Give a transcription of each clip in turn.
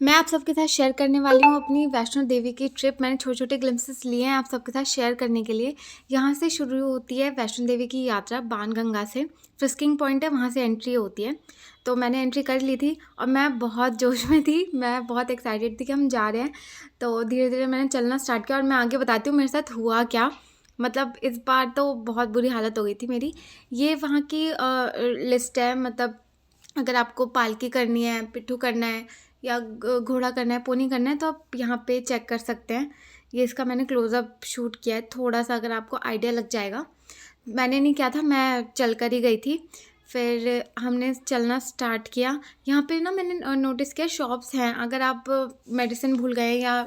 मैं आप सबके साथ शेयर करने वाली हूँ अपनी वैष्णो देवी की ट्रिप। मैंने छोटे-छोटे ग्लिम्पसेस लिए हैं आप सबके साथ शेयर करने के लिए। यहाँ से शुरू होती है वैष्णो देवी की यात्रा बाणगंगा से। फिस्किंग पॉइंट है, वहाँ से एंट्री होती है। तो मैंने एंट्री कर ली थी और मैं बहुत जोश में थी, मैं बहुत एक्साइटेड थी कि हम जा रहे हैं। तो धीरे-धीरे मैंने चलना स्टार्ट किया और मैं आगे बताती हूँ मेरे साथ हुआ क्या। मतलब इस बार तो बहुत बुरी हालत हो गई थी मेरी। ये वहाँ की लिस्ट है, मतलब अगर आपको पालकी करनी है, पिट्ठू करना है या घोड़ा करना है, पोनी करना है, तो आप यहाँ पे चेक कर सकते हैं। ये इसका मैंने क्लोज़अप शूट किया है, थोड़ा-सा अगर आपको आइडिया लग जाएगा। मैंने नहीं किया था, मैं चल कर ही गई थी। फिर हमने चलना स्टार्ट किया। यहाँ पे ना मैंने नोटिस किया शॉप्स हैं, अगर आप मेडिसिन भूल गए या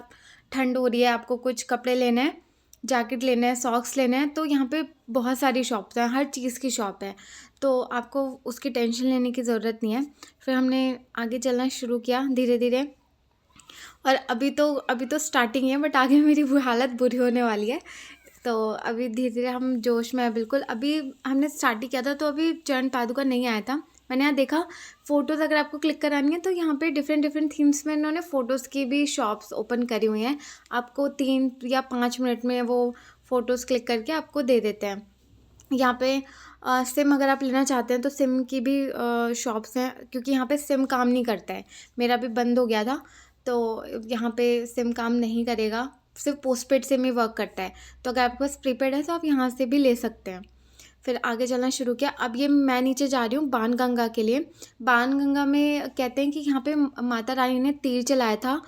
ठंड हो रही है, आपको कुछ कपड़े लेने हैं, जैकेट लेने हैं, सॉक्स लेने हैं, तो यहाँ पे बहुत सारी शॉप्स हैं, हर चीज़ की शॉप है। तो आपको उसकी टेंशन लेने की ज़रूरत नहीं है। फिर हमने आगे चलना शुरू किया धीरे-धीरे और अभी तो स्टार्टिंग है, बट आगे मेरी हालत बुरी होने वाली है। तो अभी धीरे-धीरे हम जोश में हैं बिल्कुल। अभी हमने स्टार्ट ही किया था, तो अभी चरण पादुका नहीं आया था। मैंने यहाँ देखा फ़ोटोज़ अगर आपको क्लिक करानी है तो यहाँ पे डिफ़रेंट थीम्स में इन्होंने फ़ोटोज़ की भी शॉप्स ओपन करी हुई हैं। आपको 3 या 5 मिनट में वो फ़ोटोज़ क्लिक करके आपको दे देते हैं। यहाँ पे सिम अगर आप लेना चाहते हैं तो सिम की भी शॉप्स हैं, क्योंकि यहाँ पे सिम काम नहीं करता है। मेरा भी बंद हो गया था, तो यहाँ पे सिम काम नहीं करेगा, सिर्फ पोस्टपेड सिम ही वर्क करता है। तो अगर आपके पास प्रीपेड है तो आप यहाँ से भी ले सकते हैं। फिर आगे चलना शुरू किया। अब ये मैं नीचे जा रही हूँ बाणगंगा के लिए। बाणगंगा में कहते हैं कि यहाँ पे माता रानी ने तीर चलाया था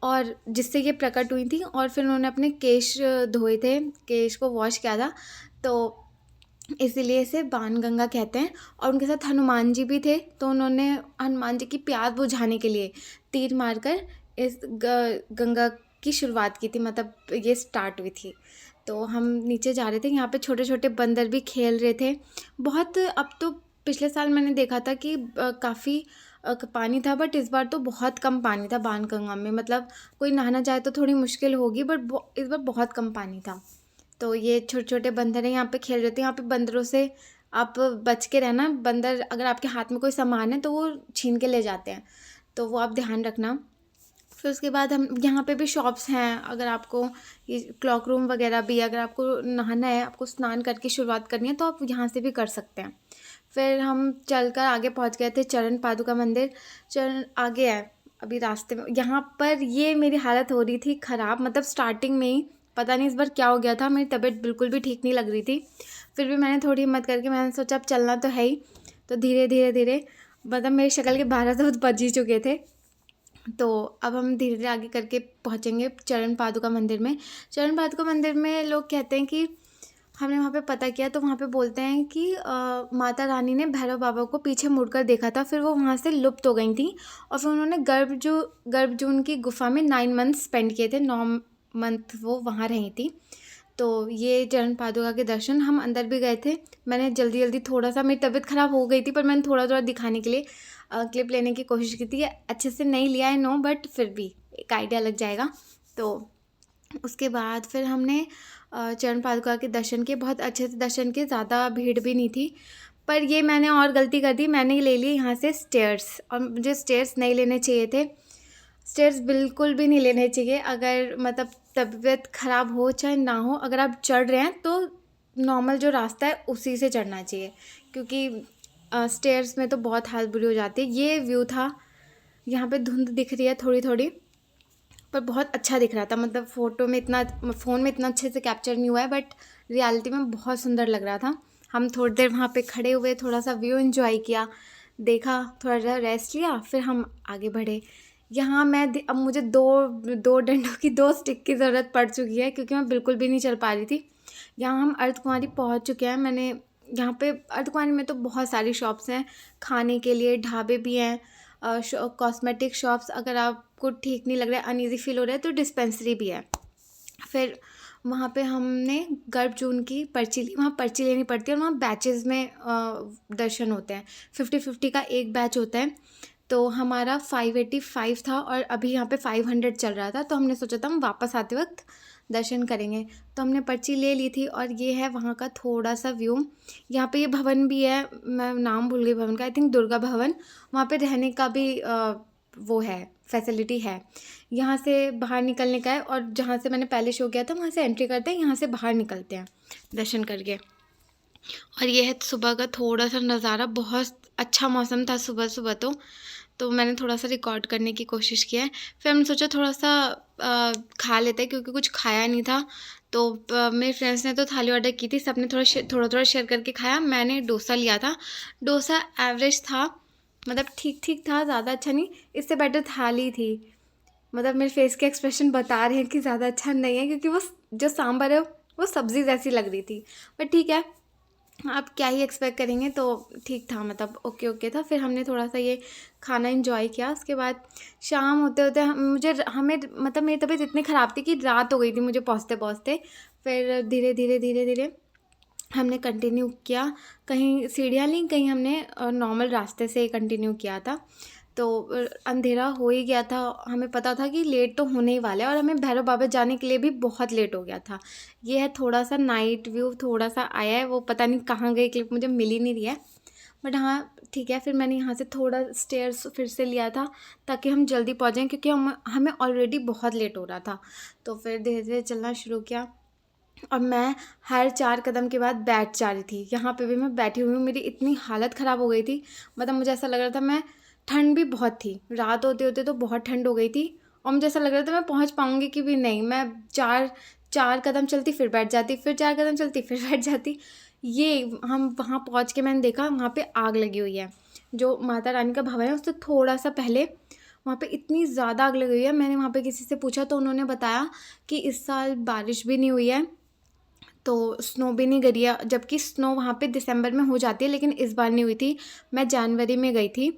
और जिससे ये प्रकट हुई थी, और फिर उन्होंने अपने केश धोए थे, केश को वॉश किया था, तो इसीलिए इसे बाणगंगा कहते हैं। और उनके साथ हनुमान जी भी थे, तो उन्होंने हनुमान जी की प्यास बुझाने के लिए तीर मारकर इस गंगा की शुरुआत की थी, मतलब ये स्टार्ट हुई थी। तो हम नीचे जा रहे थे, यहाँ पे छोटे छोटे बंदर भी खेल रहे थे बहुत। अब तो पिछले साल मैंने देखा था कि काफ़ी पानी था, बट इस बार तो बहुत कम पानी था बाणगंगा में। मतलब कोई नहाना चाहे तो थोड़ी मुश्किल होगी, बट इस बार बहुत कम पानी था। तो ये छोटे-छोटे बंदर हैं, यहाँ पे खेल रहे थे। यहाँ पे बंदरों से आप बच के रहना। बंदर अगर आपके हाथ में कोई सामान है तो वो छीन के ले जाते हैं, तो वो आप ध्यान रखना। फिर उसके बाद हम यहाँ पे भी शॉप्स हैं, अगर आपको ये क्लॉक रूम वगैरह भी, अगर आपको नहाना है, आपको स्नान करके शुरुआत करनी है, तो आप यहाँ से भी कर सकते हैं। फिर हम चलकर आगे पहुँच गए थे चरण पादुका मंदिर। चरण आगे है, अभी रास्ते में यहाँ पर ये मेरी हालत हो रही थी ख़राब, मतलब स्टार्टिंग में ही पता नहीं इस बार क्या हो गया था, मेरी तबीयत बिल्कुल भी ठीक नहीं लग रही थी। फिर भी मैंने थोड़ी हिम्मत करके मैंने सोचा अब चलना तो है ही, तो धीरे-धीरे मतलब मेरी शक्ल के 12 तो बज ही चुके थे। तो अब हम धीरे-धीरे आगे करके पहुँचेंगे चरण पादुका मंदिर में। चरण पादुका मंदिर में लोग कहते हैं कि हमने वहाँ पे पता किया, तो वहाँ पे बोलते हैं कि माता रानी ने भैरव बाबा को पीछे मुड़कर देखा था, फिर वो वहाँ से लुप्त हो गई थी और फिर उन्होंने गर्भजून की गुफ़ा में 9 मंथ स्पेंड किए थे, 9 मंथ वो वहाँ रही थी। तो ये चरण पादुका के दर्शन, हम अंदर भी गए थे। मैंने जल्दी-जल्दी थोड़ा-सा, मेरी तबीयत ख़राब हो गई थी, पर मैंने थोड़ा-थोड़ा दिखाने के लिए क्लिप लेने की कोशिश की थी। अच्छे से नहीं लिया है नो, बट फिर भी एक आइडिया लग जाएगा। तो उसके बाद फिर हमने चरण पादुका के दर्शन किए, बहुत अच्छे से दर्शन किए, ज़्यादा भीड़ भी नहीं थी। पर ये मैंने और गलती कर दी, मैंने ले लिए यहाँ से स्टेयर्स, और मुझे स्टेयर्स नहीं लेने चाहिए थे। स्टेयर्स बिल्कुल भी नहीं लेने चाहिए, अगर मतलब तबीयत ख़राब हो चाहे ना हो, अगर आप चढ़ रहे हैं तो नॉर्मल जो रास्ता है उसी से चढ़ना चाहिए, क्योंकि स्टेयर्स में तो बहुत हालत बुरी हो जाती है। ये व्यू था, यहाँ पे धुंध दिख रही है थोड़ी-थोड़ी, पर बहुत अच्छा दिख रहा था। मतलब फ़ोन में इतना अच्छे से कैप्चर नहीं हुआ है, बट रियलिटी में बहुत सुंदर लग रहा था। हम थोड़ी देर वहाँ पे खड़े हुए, थोड़ा-सा व्यू एन्जॉय किया, देखा, थोड़ा रेस्ट लिया, फिर हम आगे बढ़े। यहाँ अब मुझे 2 डंडों की 2 स्टिक की ज़रूरत पड़ चुकी है, क्योंकि मैं बिल्कुल भी नहीं चल पा रही थी। यहाँ हम अर्धकुंवारी पहुँच चुके हैं। मैंने यहाँ पे अर्धकुंवारी में तो बहुत सारी शॉप्स हैं, खाने के लिए ढाबे भी हैं, कॉस्मेटिक शॉप्स, अगर आपको ठीक नहीं लग रहा है, अनईज़ी फ़ील हो रहा है, तो डिस्पेंसरी भी है। फिर वहाँ पे हमने गर्भजून की पर्ची ली, वहाँ पर्ची लेनी पड़ती है और वहाँ बैचेज़ में दर्शन होते हैं। 50-50 का एक बैच होता है, तो हमारा 585 था और अभी यहाँ पे 500 चल रहा था, तो हमने सोचा था हम वापस आते वक्त दर्शन करेंगे। तो हमने पर्ची ले ली थी और ये है वहाँ का थोड़ा-सा व्यू। यहाँ पे ये भवन भी है, मैं नाम भूल गई भवन का, आई थिंक दुर्गा भवन। वहाँ पे रहने का भी वो है, फैसिलिटी है। यहाँ से बाहर निकलने का है और जहाँ से मैंने पहले शो किया था वहाँ से एंट्री करते हैं, यहाँ से बाहर निकलते हैं दर्शन करके। और ये है सुबह का थोड़ा सा नज़ारा, बहुत अच्छा मौसम था सुबह सुबह तो मैंने थोड़ा सा रिकॉर्ड करने की कोशिश किया है। फिर हमने सोचा थोड़ा सा खा लेते हैं क्योंकि कुछ खाया नहीं था। तो मेरे फ्रेंड्स ने तो थाली ऑर्डर की थी, सबने थोड़ा शेयर करके खाया। मैंने डोसा लिया था, डोसा एवरेज था, मतलब ठीक ठीक था, ज़्यादा अच्छा नहीं। इससे बेटर थाली थी, मतलब मेरे फेस के एक्सप्रेशन बता रहे हैं कि ज़्यादा अच्छा नहीं है क्योंकि वो जो सांभर है वो सब्ज़ी जैसी लग रही थी। बट ठीक है, आप क्या ही एक्सपेक्ट करेंगे, तो ठीक था, मतलब ओके ओके था। फिर हमने थोड़ा सा ये खाना एंजॉय किया। उसके बाद शाम होते होते हमें मतलब मेरी तबीयत इतनी ख़राब थी कि रात हो गई थी मुझे पहुँचते पहुँचते। फिर धीरे धीरे हमने कंटिन्यू किया, कहीं सीढ़ियाँ ली, कहीं हमने नॉर्मल रास्ते से कंटिन्यू किया था। तो अंधेरा हो ही गया था, हमें पता था कि लेट तो होने ही वाला है और हमें भैरव बाबा जाने के लिए भी बहुत लेट हो गया था। ये है थोड़ा सा नाइट व्यू, थोड़ा सा आया है, वो पता नहीं कहाँ गई, क्लिप मुझे मिल ही नहीं रही है। बट हाँ ठीक है, फिर मैंने यहाँ से थोड़ा स्टेयर्स फिर से लिया था ताकि हम जल्दी पहुँचें क्योंकि हमें ऑलरेडी बहुत लेट हो रहा था। तो फिर धीरे धीरे चलना शुरू किया और मैं हर 4 कदम के बाद बैठ जा रही थी। यहाँ पे भी मैं बैठी हुई हूँ, मेरी इतनी हालत ख़राब हो गई थी, मतलब मुझे ऐसा लग रहा था मैं, ठंड भी बहुत थी, रात होते होते तो बहुत ठंड हो गई थी और मुझे ऐसा लग रहा था मैं पहुँच पाऊँगी कि भी नहीं। मैं चार कदम चलती फिर बैठ जाती, फिर 4 कदम चलती फिर बैठ जाती। ये हम वहाँ पहुँच के मैंने देखा वहाँ पे आग लगी हुई है, जो माता रानी का भवन है उससे थोड़ा सा पहले वहाँ पे इतनी ज़्यादा आग लगी हुई है। मैंने वहाँ पे किसी से पूछा तो उन्होंने बताया कि इस साल बारिश भी नहीं हुई है, तो स्नो भी नहीं गिरी है, जबकि स्नो वहाँ पे दिसंबर में हो जाती है, लेकिन इस बार नहीं हुई थी। मैं जनवरी में गई थी,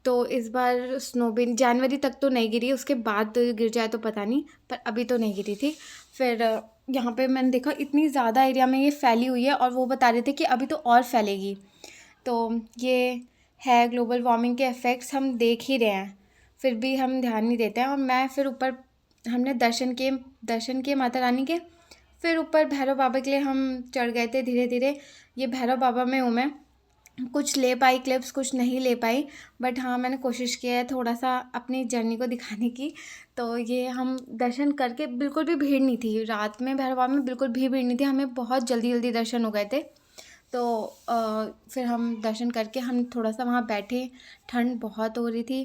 तो इस बार स्नो भी जनवरी तक तो नहीं गिरी, उसके बाद गिर जाए तो पता नहीं, पर अभी तो नहीं गिरी थी। फिर यहाँ पे मैंने देखा इतनी ज़्यादा एरिया में ये फैली हुई है और वो बता रहे थे कि अभी तो और फैलेगी। तो ये है ग्लोबल वार्मिंग के इफ़ेक्ट्स हम देख ही रहे हैं, फिर भी हम ध्यान नहीं देते हैं। और मैं फिर ऊपर हमने दर्शन किए माता रानी के, फिर ऊपर भैरव बाबा के लिए हम चढ़ गए थे धीरे धीरे। ये भैरव बाबा में हूँ मैं, कुछ ले पाई क्लिप्स, कुछ नहीं ले पाई, बट हाँ मैंने कोशिश किया है थोड़ा सा अपनी जर्नी को दिखाने की। तो ये हम दर्शन करके, बिल्कुल भी भीड़ नहीं थी रात में, भैरव बाबा में बिल्कुल भी भीड़ नहीं थी, हमें बहुत जल्दी जल्दी दर्शन हो गए थे। तो फिर हम दर्शन करके हम थोड़ा सा वहाँ बैठे, ठंड बहुत हो रही थी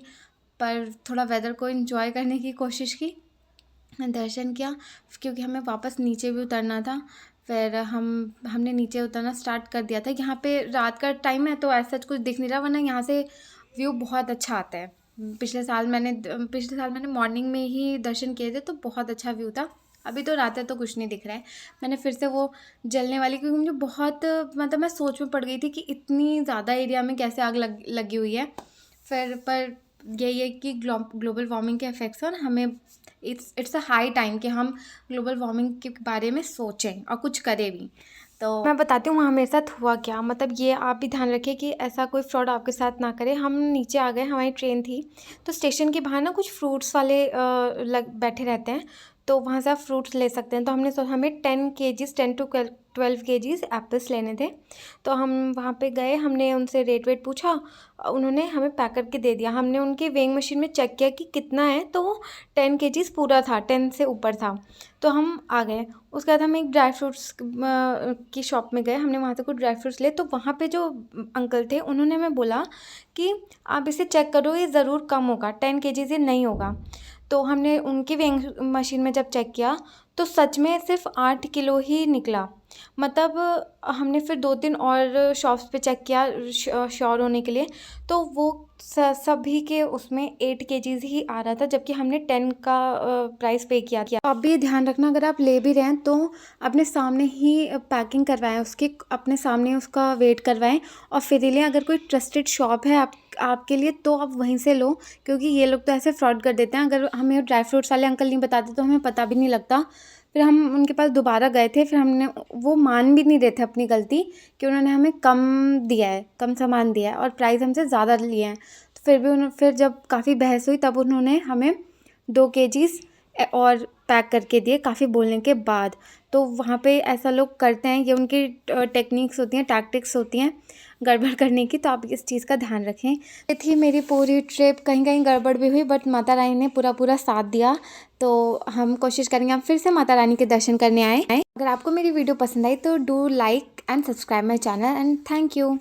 पर थोड़ा वेदर को एंजॉय करने की कोशिश की, दर्शन किया क्योंकि हमें वापस नीचे भी उतरना था। फिर हमने नीचे उतरना स्टार्ट कर दिया था। यहाँ पे रात का टाइम है तो ऐसा कुछ दिख नहीं रहा, वरना यहाँ से व्यू बहुत अच्छा आता है। पिछले साल मैंने मॉर्निंग में ही दर्शन किए थे तो बहुत अच्छा व्यू था। अभी तो रात है तो कुछ नहीं दिख रहा है। मैंने फिर से वो जलने वाली, क्योंकि मुझे बहुत, मतलब मैं सोच में पड़ गई थी कि इतनी ज़्यादा एरिया में कैसे आग लगी हुई है। फिर पर यही है कि ग्लोबल वार्मिंग के इफ़ेक्ट्स और हमें इट्स अ हाई टाइम कि हम ग्लोबल वार्मिंग के बारे में सोचें और कुछ करें भी। तो मैं बताती हूँ वहाँ मेरे साथ हुआ क्या, मतलब ये आप भी ध्यान रखें कि ऐसा कोई फ्रॉड आपके साथ ना करे। हम नीचे आ गए, हमारी ट्रेन थी, तो स्टेशन के बाहर ना कुछ फ्रूट्स वाले बैठे रहते हैं, तो वहाँ से आप फ्रूट्स ले सकते हैं। तो हमें 10 to 12 kgs एप्पल्स लेने थे। तो हम वहाँ पे गए, हमने उनसे रेट वेट पूछा, उन्होंने हमें पैक करके दे दिया। हमने उनके वेइंग मशीन में चेक किया कि कितना है, तो वो 10 kgs पूरा था, 10 से ऊपर था। तो हम आ गए। उसके बाद हम एक ड्राई फ्रूट्स की शॉप में गए, हमने वहाँ से कुछ ड्राई फ्रूट्स लिए। तो वहाँ पे जो अंकल थे उन्होंने हमें बोला कि आप इसे चेक करो, ये ज़रूर कम होगा, 10 kgs ये नहीं होगा। तो हमने उनकी वेइंग मशीन में जब चेक किया तो सच में सिर्फ 8 किलो ही निकला। मतलब हमने फिर 2-3 और शॉप्स पे चेक किया श्योर होने के लिए, तो वो सभी के उसमें 8 kgs ही आ रहा था, जबकि हमने 10 का प्राइस पे किया। आप भी ध्यान रखना, अगर आप ले भी रहे हैं तो अपने सामने ही पैकिंग करवाएं, उसके अपने सामने उसका वेट करवाएं और फिर ही लें। अगर कोई ट्रस्टेड शॉप है आपके लिए तो आप वहीं से लो, क्योंकि ये लोग तो ऐसे फ्रॉड कर देते हैं। अगर हमें ड्राई फ्रूट्स वाले अंकल नहीं बताते तो हमें पता भी नहीं लगता। फिर हम उनके पास दोबारा गए थे, फिर वो मान भी नहीं रहे थे अपनी गलती कि उन्होंने हमें कम दिया है, कम सामान दिया है और प्राइस हमसे ज़्यादा लिए हैं। तो फिर जब काफ़ी बहस हुई तब उन्होंने हमें 2 kgs और पैक करके दिए काफ़ी बोलने के बाद। तो वहाँ पे ऐसा लोग करते हैं, ये उनकी टेक्निक्स होती हैं, टैक्टिक्स होती हैं गड़बड़ करने की, तो आप इस चीज़ का ध्यान रखें। ये थी मेरी पूरी ट्रिप, कहीं कहीं गड़बड़ भी हुई बट माता रानी ने पूरा साथ दिया। तो हम कोशिश करेंगे हम फिर से माता रानी के दर्शन करने आएँ। अगर आपको मेरी वीडियो पसंद आई तो do like and subscribe my channel and thank you.